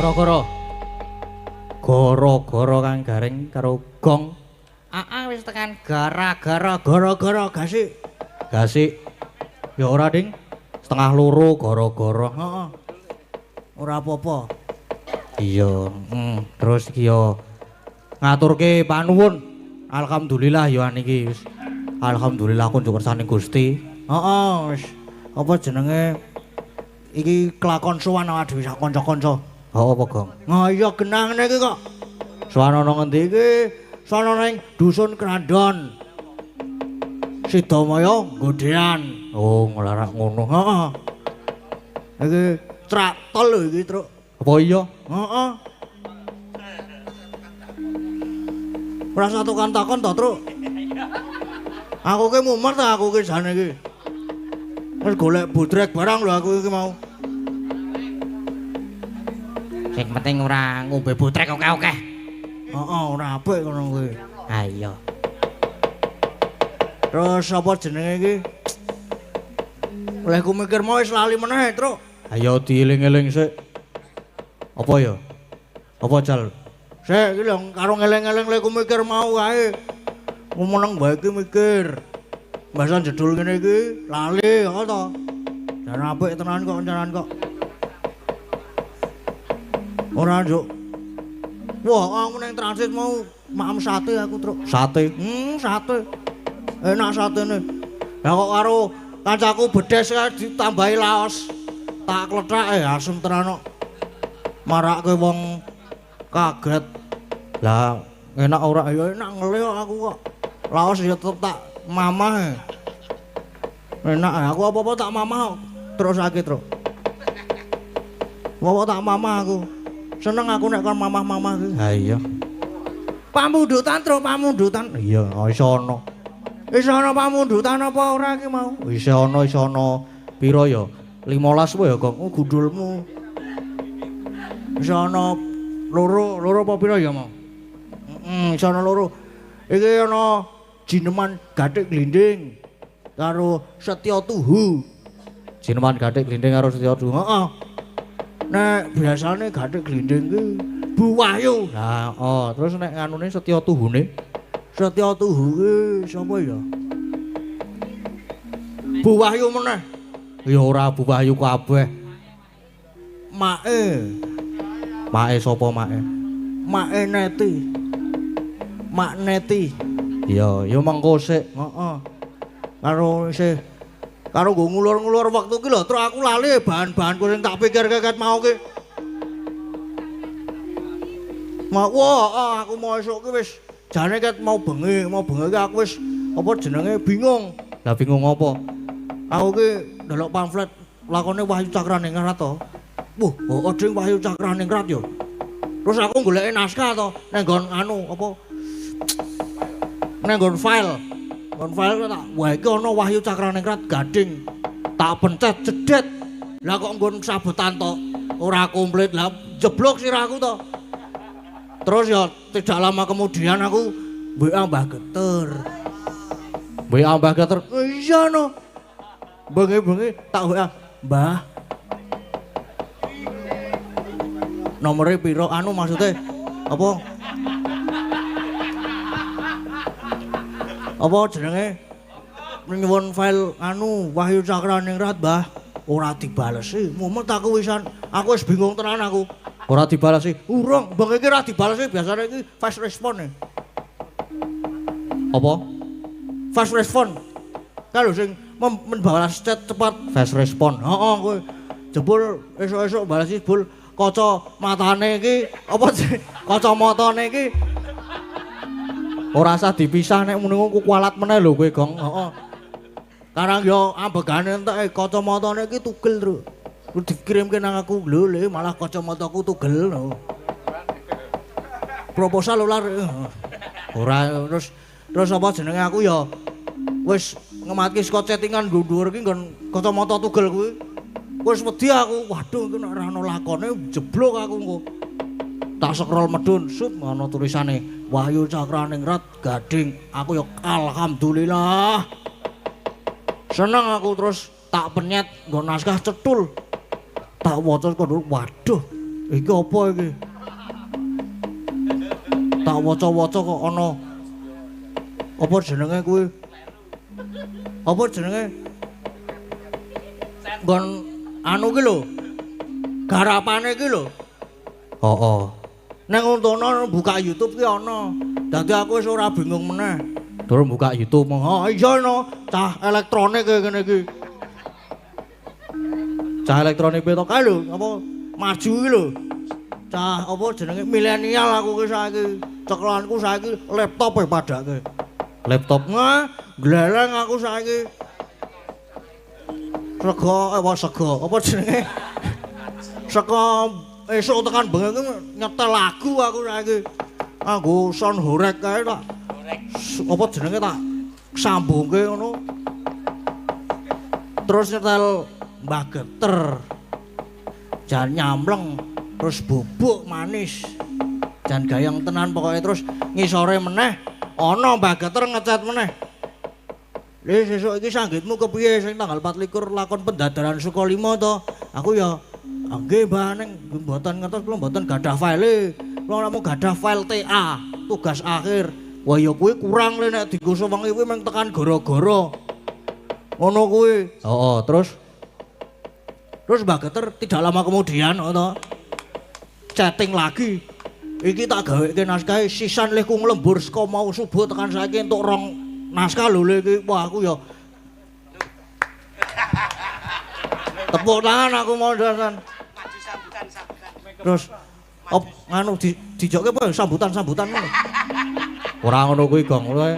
Gara-gara gara-gara kang garing karo gong. Wis tekan gara-gara gasik. Gasik. Ya ora, Ding. Setengah loro gara-gara. Heeh. Ora apa-apa. Iya, terus iki ya ngaturke panuwun. Alhamdulillah ya niki wis. Alhamdulillah aku njuk kersane Gusti. Heeh, wis. Apa jenenge? Iki kelakon sowan awak dhewe sak kanca-kanca. Apa, Gong? Nah iya genangne iki kok. Sowan ana ngendi iki? Sono ning dusun Krandon. Sidamaya Godean. Oh, nglarak ngono. Heeh. Iki traktor lho iki, Truk. Apa iya? Heeh. Ora satu kan takon to, Truk. Aku ki mumet ta aku ki jane iki. Wis golek budrek barang lho aku iki mau. Sing penting ora ngombe budrek oke-oke. Heeh, ora apik ngono kuwi. Ha iya. Terus apa jenenge iki? Oleh ku mikir mau wis lali meneh, Truk. Ayo dieling-eling sik. Apa ya? Apa jal? Sik iki lho karo ngeling-eling lek ku mikir mau wae. Ku meneng bae iki mikir. Mbasan jedul ngene iki lali kok to. Jan apik tenan kok encanan kok. Ora njuk. Wah, aku ning transit mau maem sate aku, Truk. Sate? Sate. Enak satene. Lah kok karo kancaku bedes kae ditambahi laos. Tak klethake asem tenan kok. Marake wong kaget. Lah enak ora ya enak ngelih aku kok. Laos ya tetep tak mamah. Enak aku apa-apa tak mamah terus sakit, Truk. Apa tak mamah aku. Seneng aku nek kon mamah-mamah iki. Ha iya. Pamundutan, Truk, pamundutan. Iya, iso ana. Wis ana pamundutan apa ora iki mau? Wis ana, pira ya? 15 wae ya, Gong. Oh, gundulmu. Wis ana loro apa pira ya mau? Wis ana loro. Iki ana Jineman Gathik Glinding karo Setya Tuhu. Jineman Gathik Glinding karo Setya Tuhu. Heeh. Nek biasane Gathik Glinding ki Bu Wahyu. Lah, terus nek nganune Setya Tuhune. Setya Tuhu ki sapa ya? Bu Wahyu meneh. Ya ora Bu Wahyu kabeh. Make. Make sapa make? Make Neti. Mak Neti. Iya, ya mengko sik. Heeh. Karo isih karo nggo ngulur-ngulur wektu ki lho, terus aku lali bahan-bahan sing tak pikir ket mau ki. Aku mau esuk ki wis jane ket mau bengi ki aku wis apa jenenge bingung. Lah bingung apa? Aku ki ndelok pamflet lakone Wahyu Cakraningrat to. Wah, Ding Wahyu Cakraningrat yo. Terus aku goleki naskah to nang nggon anu apa nang nggon file. Nggon file tak wah iki ana Wahyu Cakraningrat Gading. Tak pencet jedet. Lah kok nggon sabetan to ora komplit. Lah jeblok sirahku to. Terus ya tidak lama kemudian aku WA Mbah Geter. WA Mbah Geter. Iya no. Bengi-bengi tak WA, Mbah. Nomere piro anu maksudnya apa? Apa jenenge? Nyuwun file anu Wahyu Cakraningrat, Mbah. Ora dibalesi. Mumet aku wisan. Aku wis bingung tenan aku. Ora dibalesi. Urung, bengi iki ora dibalesi, biasane iki fast response. Apa? Fast response. Kalau sing membalas chat cepat fast response. Heeh, kowe jebul esuk-esuk balesi bul kaca matane iki apa kacamatane iki ora usah dipisah nek muni ku kualat meneh lho kowe, Gong. Heeh. Karang yo ambegane entek kacamatane iki tugel, Tru. Ku dikirimke nang aku lho, le malah kacamataku tugel lho. Proposal ular. Ora terus apa jenenge aku ya wis ngematke saka chattingan nggo dhuwur iki nggon kacamata tugel kuwi. Wis wedi aku, waduh iki nek ora ana lakone jeblok aku engko. Tak scroll medun, sut ana tulisane Wahyu Cakraningrat Gading. Aku ya alhamdulillah. Seneng aku terus tak penyet nggo naskah cetul. Tak waca kok waduh Iki apa iki? Tak waca-waca kok ana apa jenenge kuwi? Apa jenenge? Nggon anu ki lho. Garapane ki lho. Heeh. Nang untono buka YouTube ki ana. Dadi aku wis ora bingung meneh. Durung buka YouTube. Oh iya no, cah elektronik kene iki. Cah elektronik beto kae lho, apa maju iki lho. Cah apa jenenge milenial aku ki saiki. Ceklanku saiki laptop e padake. Laptop gleleng aku saiki. Sego apa jenenge? Sego esuk tekan bengi nyetel lagu aku saiki. Anggo sound horek kae tak. Apa jenenge tak sambungke ngono. Terus nyetel Mbah Geter. Jan nyamleng terus bubuk manis. Jan gayang tenan pokoknya terus ngisore meneh ana Mbah Geter ngecat meneh. Lis sesuk iki sanggitmu kepiye sing tanggal 24 lakon pendadaran Sukolimo to? Aku ya nggih Mbah ning mboten ngertos kula mboten gadah file. Kula namung gadah file TA, tugas akhir. Wah ya kuwi kurang le nek dienggo sewengi kuwi mung tekan gara-gara. Ngono kuwi. Heeh, terus Mbah Geter tidak lama kemudian to chatting lagi. Iki tak gaweke naskah sisan leh ku nglembur saka mau subuh tekan saiki entuk rong naskah lho le iki. Wah aku ya tepuk tangan aku mau dasan. Maju sambutan. Terus nganu dijokke apa sambutan ngono. Ora ngono kuwi Gong, ora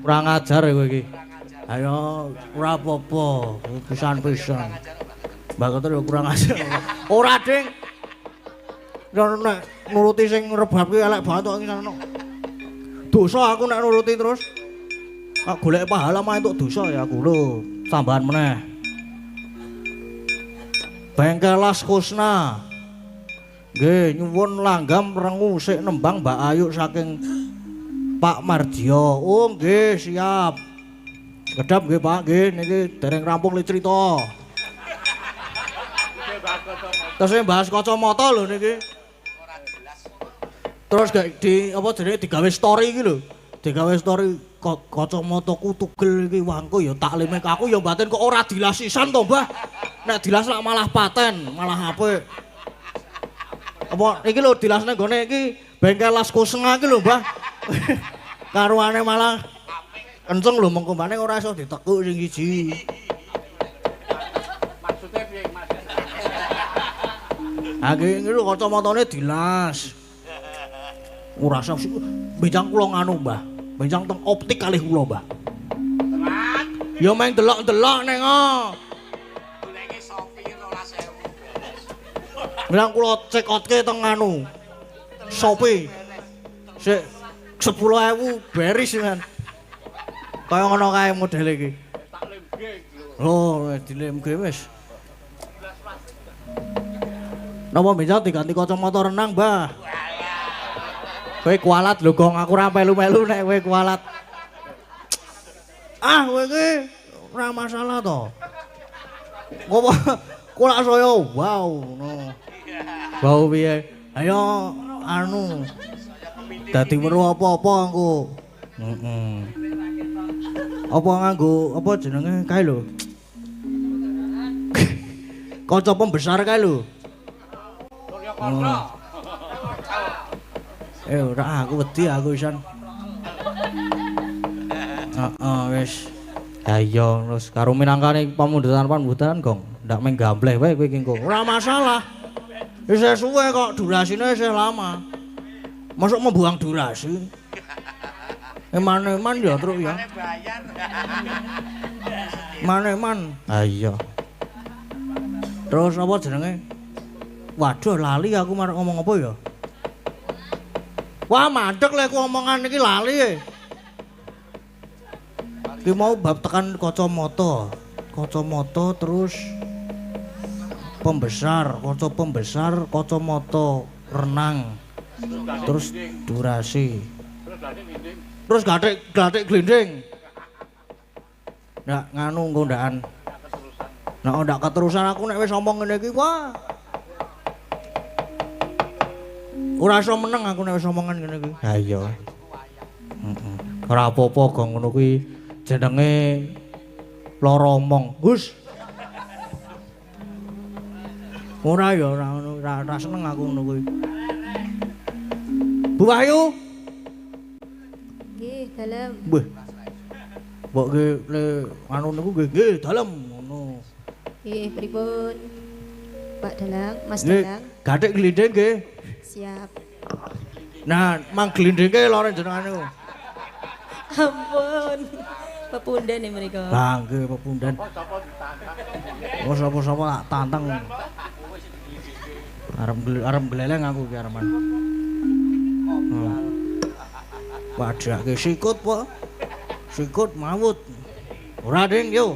ngajar kowe iki. Ayo ora apa-apa, pisan-pisan. Mbak Geter ya kurang ajar. Ora Ding. Nek nuruti sing rebabke elek banget kok iki sono. Dosa aku nek nuruti terus. Kok golek pahala mah entuk dosa ya aku lho. Tambahan meneh. Bengkel Las Kusna. Nggih, nyuwun langgam rengu sik nembang Mbak Ayu saking Pak Mardio. Oh nggih, siap. Kedap nggih Pak, nggih niki dereng rampung le crita. Terus bahas kacamata lho niki. Terus gak di apa jenenge digawe story iki lho. Digawe story kacamataku tugel iki wangku ya taklime aku ya mbaten kok ora dilas sisan to, Mbah. Nek dilas lak malah paten, malah apik. Apa iki lho dilasne nggone iki bengkel Las Kusna iki lho, Mbah. Karuane malah kenceng lho mengko mbane ora iso ditekuk sing siji. Maksudnya piye, Mas? Ha iki lho kacamatane dilas. Ora usah benjang kula nganu, Mbah. Benjang teng optik kalih kula, Mbah. Tenan. Ya meng delok-delok ning Goleke Shopee 12.000. Bilang kula check out-ke teng anu. Shopee. Sik 10.000 beris kan. Kaya ngono kae model iki. Tak lemge lho. Oh, dilemke wis. Napa benjang diganti kacamata renang, Mbah? Kowe kualat lho, Gong, aku ora melu-melu nek kowe kualat. Ah, kowe iki ora masalah to. Ngopo kula saya wow ngono. Wow piye? Ayo anu. Dadi weruh apa-apa engko. Heeh. Apa nganggo apa jenenge kae lho. Kaca pembesar kae lho. Ora aku wedi aku isan. Heeh wis. Ha iya terus karo minangkane pamundhutan Gong. Ndak meng gambleh wae kowe iki engko. Ora masalah. Wis suwe kok durasine isih lama. Masuk membuang durasi. Eman-eman ya truk ya. Bayar. Eman-eman. Ha iya. Terus apa jenenge? Waduh lali aku marek ngomong apa ya? Wah mandek lek omongan iki lali. Ki mau bab tekan kacamata. Kacamata terus pembesar, kaca pembesar, kacamata renang. Terus durasi. Terus gathik glinding. Ndak nganu engko ndakan. Nek ndak keterusan aku nek wis omong ngene iki wah. Ora iso meneng aku nek wis omongan ngene iki. Ha iya. Heeh. Ora apa-apa kok ngono kuwi jenenge lara omong. Hus. Ora ya ora ngono, ora seneng aku ngono kuwi. Bu Wahyu. Nggih, dalem. Wah. Mbok ge le anu niku nggih dalem ngono. Nggih, pripun? Pak Dalang, Mas Nggih, Dalang. gathik glinding nggih. Siap. Nah, mang glindinge lore jenengan niku. Ampun. Pepundan nih mereka. Lah nggih pepundan. Oh sapa-sapa tak tantang. Arep gleleng aku ki areman. Padake sikut po. Sikut mawut. Ora ding yo.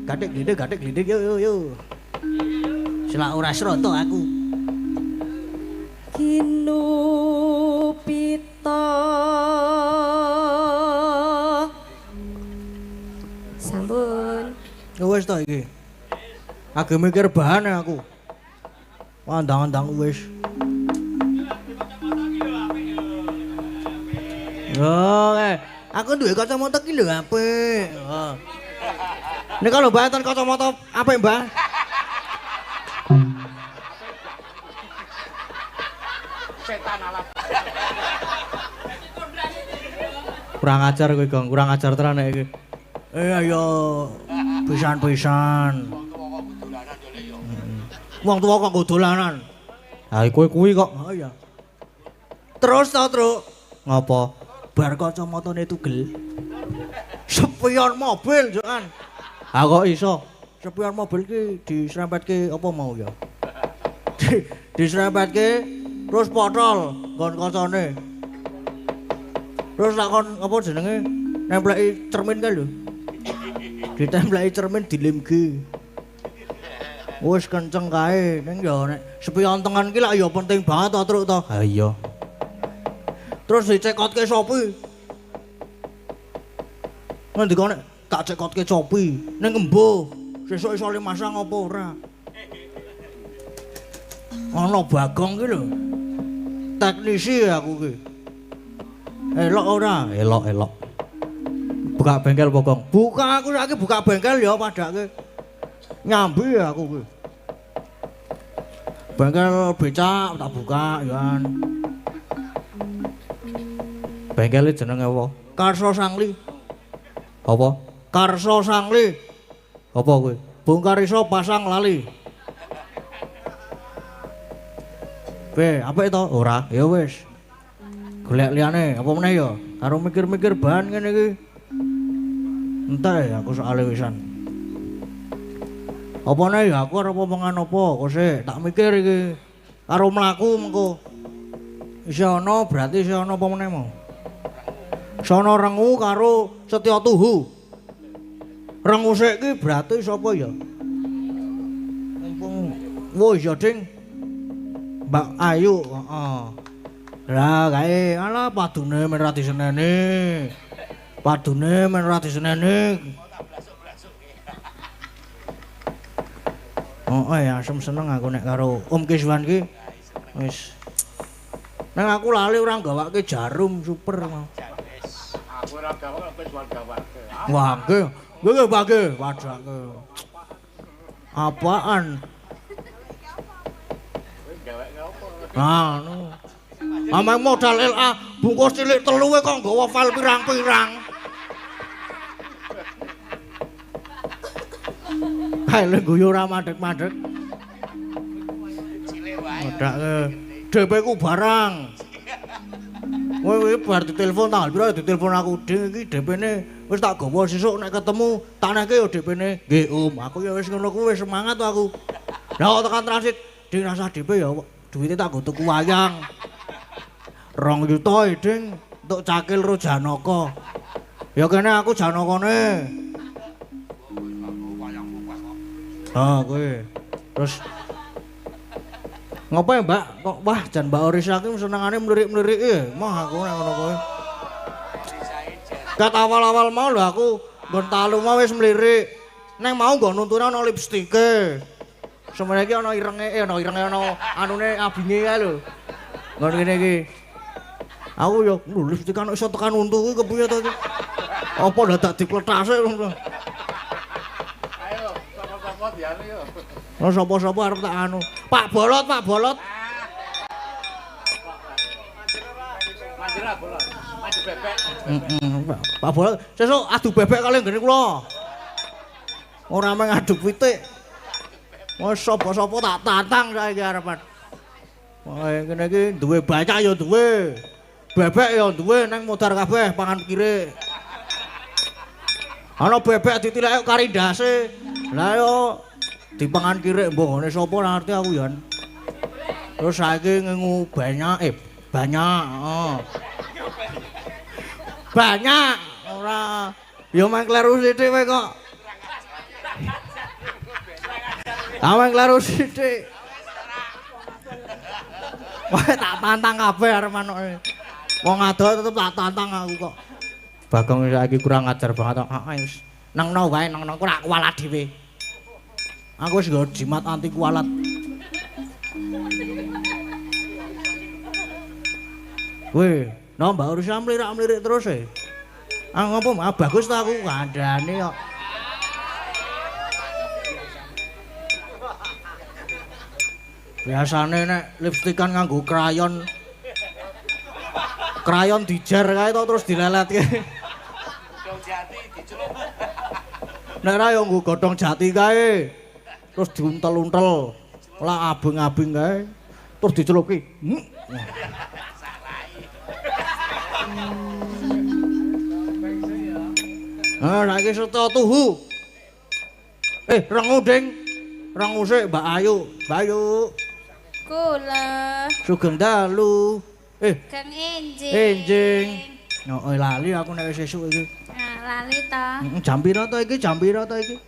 Gathik glinding yo. Selak ora srata aku. Kinupita. Sampun. Wis to iki. Age mikir bahane aku. Andang-andang wis. Oh, aku duwe kacamata ki lho apik. Heeh. Nek kalau mboten kacamata apik, Mbah? Setan alam. Kurang ajar kowe, Gong. Kurang ajar tenan nek iki. Ayo pisan-pisan. Wong tuwa kok nggo dolanan. Ha kowe kuwi kok. Oh iya. Terus to, Truk. Ngopo? Bar kacamatane tugel. Spion mobil, Jokan. Ha kok iso? Spion mobil ki diserempetke apa mau ya? Diserempetke terus potol nggon kacane. Terus takon apa jenenge? Nempleki cermin kae lho. Ditempleki cermin dilemke. Wis kenceng kae ning ya nek spion tengen ki lak ya penting banget to, Truk to. Ha iya. Terus dicekotke sopi. Ngendika nek tak cekotke sopi ning embuh. Sesuk iso le masang apa ora? Ana Bagong ki lho. Teknisi aku ki. Elok ora? Elok. Buka bengkel Bagong. Buka aku saiki buka bengkel ya padake. Nyambi aku ki. Bengkel becak tak buka ya kan. Bengkele jenenge apa? Karso Sangli. Apa? Karso Sangli. Apa kuwi? Bongkar iso pasang lali. Apik to? Ora, ya wis. Golek liyane, apa meneh ya? Karo mikir-mikir bahan ngene iki. Entek aku soal wisan. Apa meneh ya aku arep omongan apa? Kok sik tak mikir iki. Karo mlaku mengko. Isih ana berarti isih ana apa meneh mau? Sono Rengu karo Setya Tuhu. Rengu sik ki berarti sapa ya? Mumpung wis ya Ding. Mbak Ayu, heeh. Lah kae ala padune men ra diseneni. Padune men ra diseneni. Oh ya asem seneng aku nek karo Om Kiswan ki. Wis. Nang aku lali ora gawake jarum super mau. Aku ora gawe wis gawake. Wah, nggih bage, wadake. Apaan? Wis gaweke opo? Ah, no. Amang modal LA bungkus cilik teluwe kok nggawa file pirang-pirang. File guyu ora madhek-madhek. Cilik wae. Modake DP ku barang. Kowe bar ditelepon tanggal pira ditelepon aku ding iki DP-ne wis tak gawa sesuk nek ketemu tak neke yo DP-ne. Nggih Om, aku ya wis ngono kuwi semangat aku. Lah kok tekan transit ding rasa DP ya duwite tak go tuku wayang. 2 juta ding untuk cakil ro Janaka. Ya kene aku Janakane. Ah kowe. Terus ngopo ya Mbak? Kok wah jan Mbak Oris iki senengane mlirik-mliriki. Mah aku nek ngono kowe. Kat awal-awal mau lho aku nggon talu mau wis mlirik. Neng mau nggo nuntune ana lipstike. Semene iki ana irenge ana anune abinge kae lho. Ngon ngene iki. Aku yo lulus tekan iso tekan untu kuwi kepiye to iki? Apa dadak dipletase ngono. Ayo, sapa-sapa diane yo. Oh sapa-sapa arep tak anu. Pak Bolot, Pak Bolot. Mandira bola. Mandi bebek. Pak Bolot, sesuk adu bebek kali ngene kula. Ora mung adu pitik. Wes sapa-sapa tak tantang saiki arepan. Wae kene iki duwe banyak ya duwe. Bebek ya duwe nang modar kabeh pangan kire. Ana bebek ditilek kari ndase. Lah yo dipangan kire mbok ngene sapa ngerti aku ya. Terus saiki ngengu banyak banyak. Banyak ora ya mang kleru sithik wae kok. Amang kleru sithik. Wah tak tantang kabeh arep manoke. Wong ado tetep tak tantang aku kok. Bagong saiki kurang ajar banget. Wis nangno wae nangno ora kualat dhewe. Aku wis nggo jimat anti kualat. Weh, Mbak Ursa mlirik-mlirik terus e. Ngopo bagus ta aku kandhane kok. Biasane nek lipstikan nganggo krayon. Krayon dijer kae to terus dileletke. Godhong jati dicelup. Nek ra yo nggo godhong jati kae. Terus diuntel-untel. Lah abing-abing kae. Terus dicelupki. Saiki seto tuhu. Rengu Ding. Rengu sik Mbak Ayu. Mbak Ayu. Kula. Sugeng dalu. Kang Enjing. Enjing. Lali aku nek wis esuk iki. Nah, lali ta. Jam pira to iki? Jam pira to iki?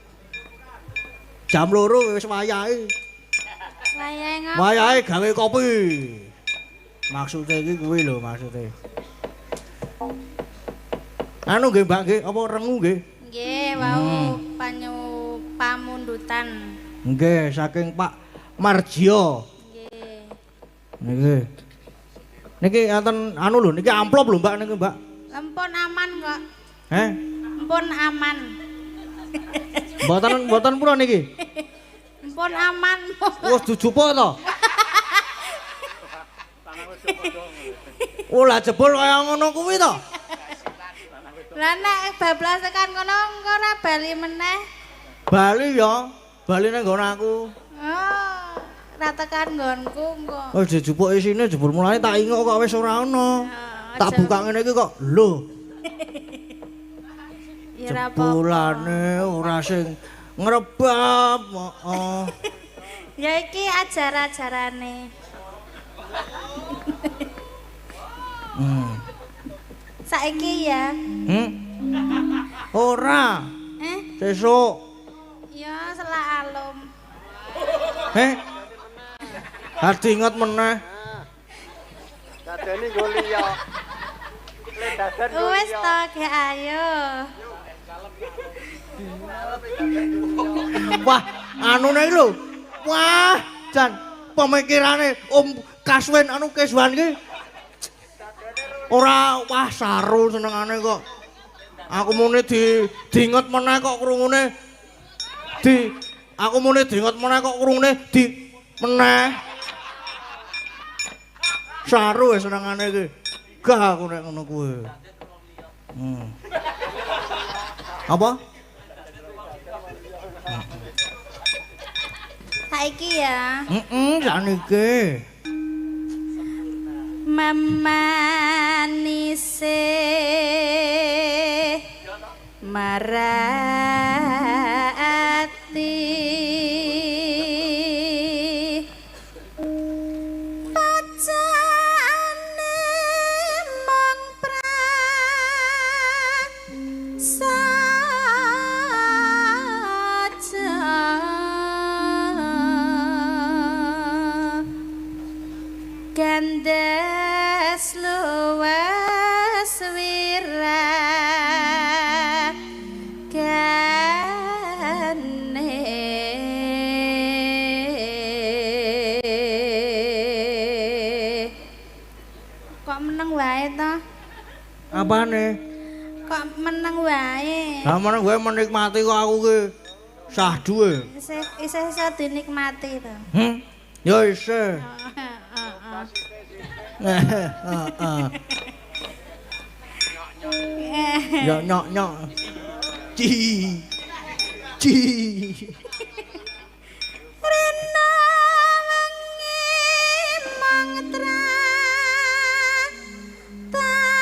Jam 2 wis wayahe. Wayahe ngopo? Wayahe gawe kopi. Maksude iki kuwi lho maksude. Anu nggih Mbak nggih, apa rengu nggih? Nggih, wau pamundutan. Nggih, saking Pak Marjio. Nggih. Niki enten anu lho, niki amplop lho Mbak niki Mbak. Lempun aman kok. Heh? Empun aman. Mboten pura niki. Empun aman. Wis dijupuk to? Oh lah jebul kaya ngono kuwi to. Lah nek bablas tekan kono engko ora bali meneh. Bali ya, bali nang nggon aku. Oh, ora tekan nggonku engko. Oh dijupuk isine jebul mulane tak ingok kok wis ora ono. Tak buka ngene iki kok lho. Ya ora apa. Jebulane ora sing ngrebab. Heeh. Ya iki ajar-ajarane. Saiki ya. Ora. Sesuk. Ya selak alum. Hadi inget meneh. Dadane nggo liya. Dadan Wis to, ge ayo. Wah, anune iki lho. Wah, jan pemikirane Om Kaswen anu Keswan iki. Ora wah saru senengane kok. Aku mune diinget meneh kok krungune. Aku mune diinget meneh kok krungune meneh. Saru wis senengane iki. Gah aku nek ngono kuwi. Apa? Saiki ya. Saniki. Memanise marati pacane mong prasaja gandes luwes wirah gane meneng wae to. Apane? Kok meneng wae. Lah meneng wae menikmati kok aku ki sahdu e. Isih dinikmati to. Ya isih. Ya nyok-nyok. Ci. Ci. Rena wengi mantra tapan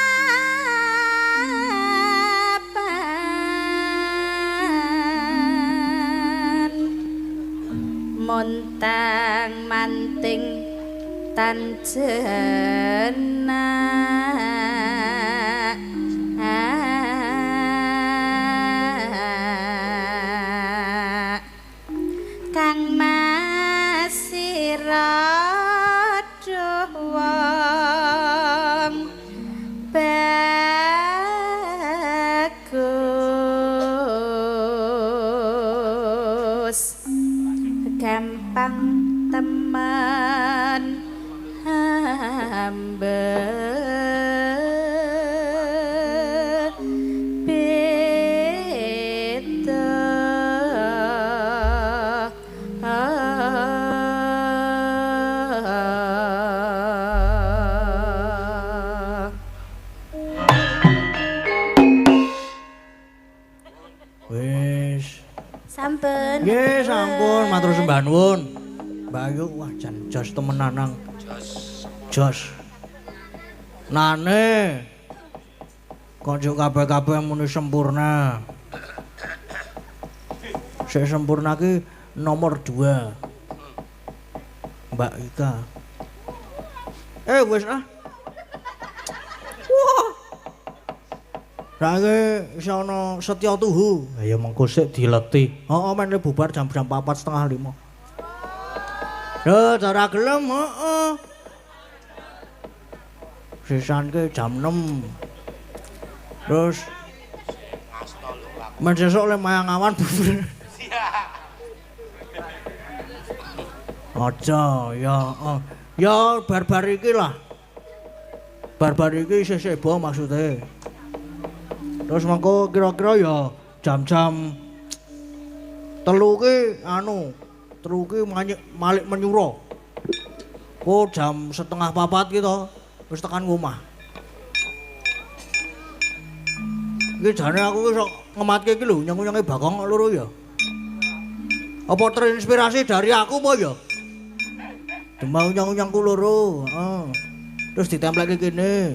montang manting tanjena kang masira wong bagus gampang teman hamba Sampun. Nggih, sampun, matur sembah nuwun. Mbak Ayu wah jan jos temenan nang. Jos. Nane. Konjuk kabeh-kabeh muni sempurna. Sik sempurna ki nomor 2. Mbak Ika. Wis ah. Wah. Range isih ana Setya Tuhu. Ha ya mengko sik dileti. Heeh men bubar jam 4:30. Lho, cara gelem heeh. Sisan ke jam 6. Terus men sesuk le mayang awan bubar. Aja ya ya bar-bar iki lah. Bar-bar iki isih sebo maksudnya. Terus mengko kira-kira ya jam-jam 3 ki telu ki malik menyuro. Kok jam 3:30 ki to wis tekan omah. Iki jane aku ki sok ngematke iki lho nyang-nyange Bakong loro ya. Apa terinspirasi dari aku apa ya? Demau nyang-nyangku loro, heeh. Terus ditempelke kene.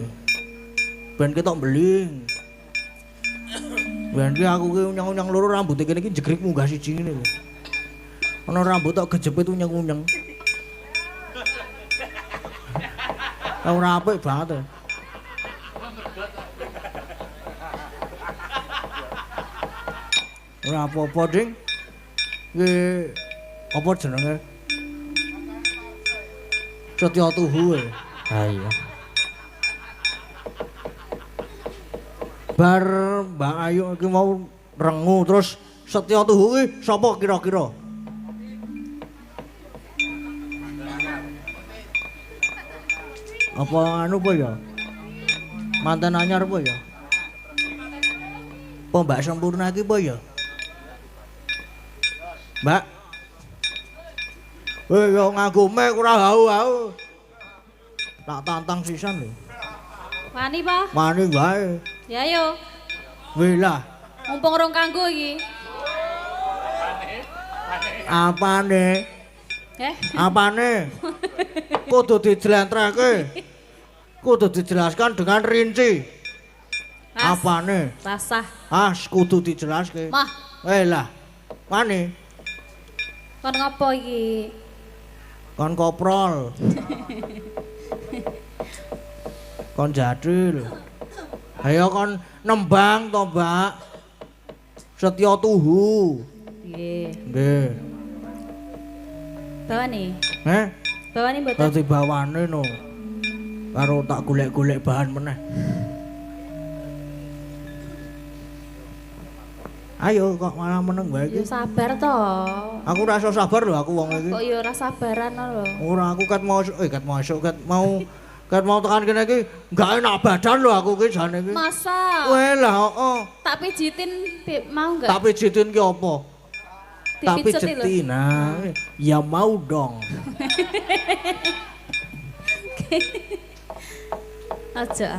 Ben ketok beling. Ben ki aku ki unyang-unyang loro rambute kene iki jegrik munggah siji ngene lho. Ana rambut tok kejepit unyang-unyang. Ora apik banget. Ora apa-apa, Ding. Ki apa jenenge? Setya Tuhu. Ha iya. Bar Mbak Ayu iki mau rengu terus Setya Tuhu ki sapa kira-kira? Apa anu apa ya? Mantan anyar apa ya? Apa Mbak Sempurna iki apa ya? Mbak. Yo nganggo mic ora hau-hau. Tak tantang sisan lho. Wani po? Wani wae. Ya yo. Weh lah. Mumpung rong kanggo iki. Apane? Apane? Kudu dijlentrehke. Kudu dijelaskan dengan rinci. Apane? Rasah. Ah, kudu dijelaske. Mah. Lah. Wani? Kon ngopo iki? Kon koprol. Kon jadul. Ayo kon nembang to, Mbak. Setya Tuhu. Nggih. Nggih. Bawani. Bawani mboten. Dadi bawane no. Karo tak golek-golek bahan meneh. Ayo kok malah meneng wae iki. Ya sabar to. Aku ora iso sabar lho aku wong iki. Kok ya ora sabaran lho. Ora aku kat mau Ket mau tekan kene iki gak enak badan lho aku ki jane iki. Masa? Weh lah, heeh. Tak pijitin mau enggak? Tak pijitin ki apa? Tak Dipijeti lho. pijeti. Nah, ya mau dong. Aja.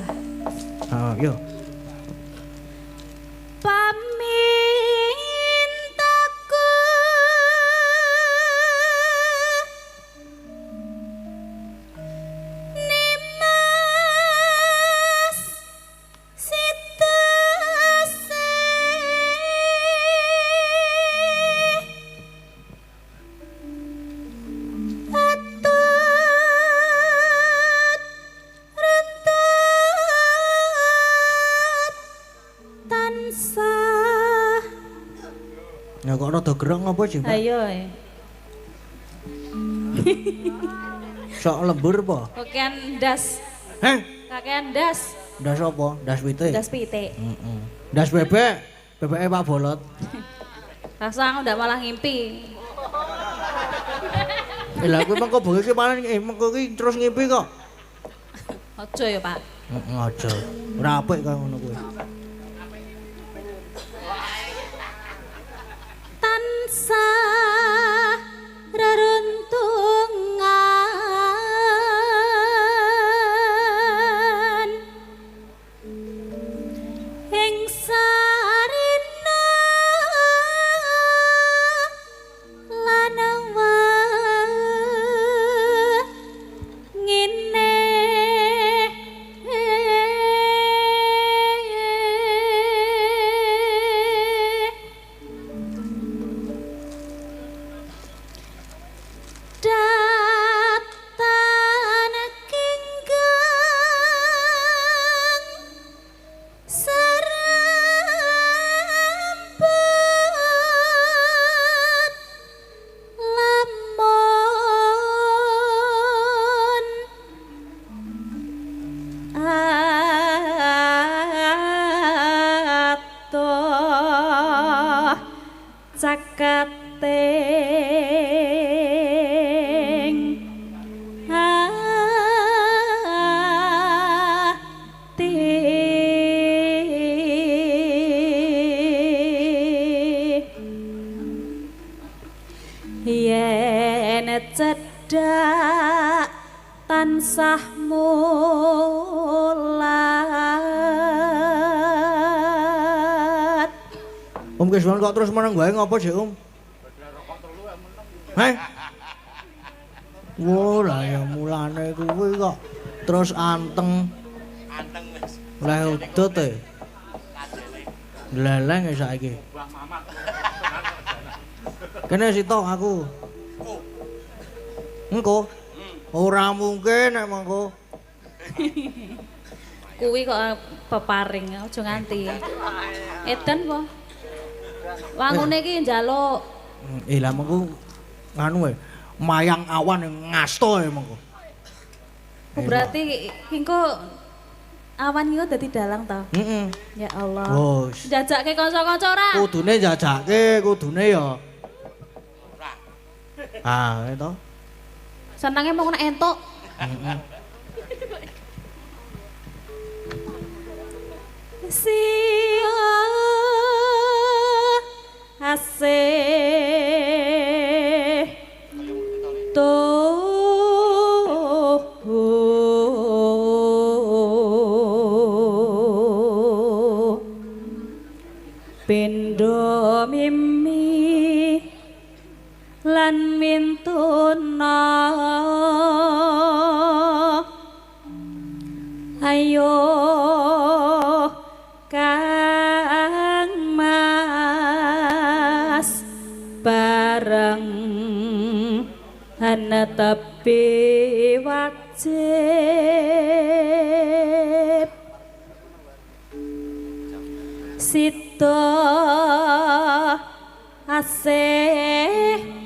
Ah, yo. Pamintaku Nimas Sitase Atut Runtut Tansah Ya kok rada gereng apa sih, Mbak? Ayo Sok lembur apa? Kakean das Heh, Kakean das das apa? Das pite. Das pitik Heeh. Das bebek. Bebeke Pak Bolot. Rasa aku ndak malah ngimpi Lah kuwi mengko bengi ki paling mengko ki terus ngimpi kok. Aja ya Pak Heeh, aja. Ora apik kaya ngono kuwi. Tansah reruntungan ing sarina lan ngene Datan kinggang serempet lamun atoh cakating ati yen cedhak tansah mulat Om Kiswan kok terus meneng wae ngopo sih, Om? Heh. Wo lah ya mulane kuwi kok terus anteng. Anteng wis. Lah udut e. Leleng e saiki. Buah mamat. Kene sitok aku. Engko. Ora mungkin nek mengko. kuwi kok peparing aja nganti edan po wangune iki njaluk Lah mengko nganu e mayang awan ngasto e mengko. berarti engko awan iki dadi dalang ta Heeh. ya Allah Wes. jajakke kanca-kanca ora Kudune jajake, kudune ya. Ah, itu. senenge mau kena entuk Sia asih pindho mimi lan mintuna ayo Kang Mas bareng netepi wajib sita asih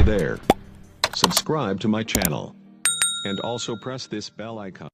there. Subscribe to my channel. And also press this bell icon.